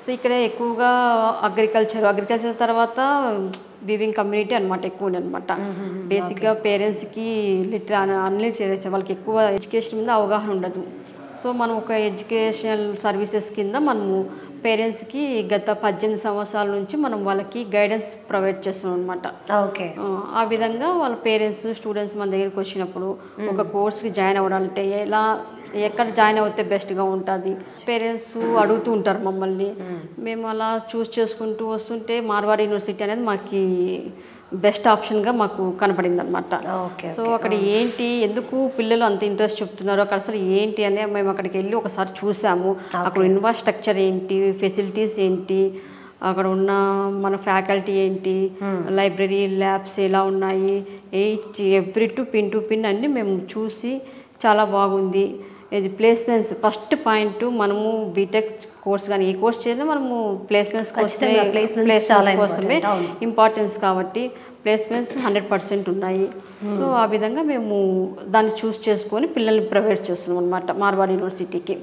So ఇక్కడ ఎక్కువగా agriculture తర్వాత వీవింగ్ కమ్యూనిటీ అనమాట ఎక్కువ అనమాట. బేసిక్గా పేరెంట్స్కి అన్లిటరేచర్ వాళ్ళకి ఎక్కువ ఎడ్యుకేషన్ మీద అవగాహన ఉండదు. సో మనం ఒక ఎడ్యుకేషనల్ సర్వీసెస్ కింద మనము పేరెంట్స్కి గత 18 సంవత్సరాల నుంచి మనం వాళ్ళకి గైడెన్స్ ప్రొవైడ్ చేస్తాం అనమాట. ఓకే. ఆ విధంగా వాళ్ళ పేరెంట్స్ స్టూడెంట్స్ మన దగ్గరికి వచ్చినప్పుడు ఒక కోర్స్కి జాయిన్ అవ్వాలంటే ఎక్కడ జాయిన్ అవుతే బెస్ట్గా ఉంటుంది పేరెంట్స్ అడుగుతూ ఉంటారు మమ్మల్ని. మేము అలా చూస్ చేసుకుంటూ వస్తుంటే మార్వాడి యూనివర్సిటీ అనేది మాకు బెస్ట్ ఆప్షన్గా మాకు కనపడింది అనమాట. సో అక్కడ ఏంటి, ఎందుకు పిల్లలు అంత ఇంట్రెస్ట్ చెప్తున్నారు, అక్కడ అసలు ఏంటి అని మేము అక్కడికి వెళ్ళి ఒకసారి చూసాము. అక్కడ ఇన్ఫ్రాస్ట్రక్చర్ ఏంటి, ఫెసిలిటీస్ ఏంటి, అక్కడ ఉన్న మన ఫ్యాకల్టీ ఏంటి, లైబ్రరీ ల్యాబ్స్ ఎలా ఉన్నాయి, ఎవ్రీ టు పిన్ అన్నీ మేము చూసి చాలా బాగుంది. ఇది ప్లేస్మెంట్స్ ఫస్ట్ పాయింట్. మనము బీటెక్ కోర్స్ కానీ ఏ కోర్స్ చేసినా మనము ప్లేస్మెంట్స్ కోసమే ఇంపార్టెన్స్ కాబట్టి ప్లేస్మెంట్స్ 100% ఉన్నాయి. సో ఆ విధంగా మేము దాన్ని చూస్ చేసుకొని పిల్లల్ని ప్రొవైడ్ చేస్తున్నాం అనమాట మార్వాడి యూనివర్సిటీకి.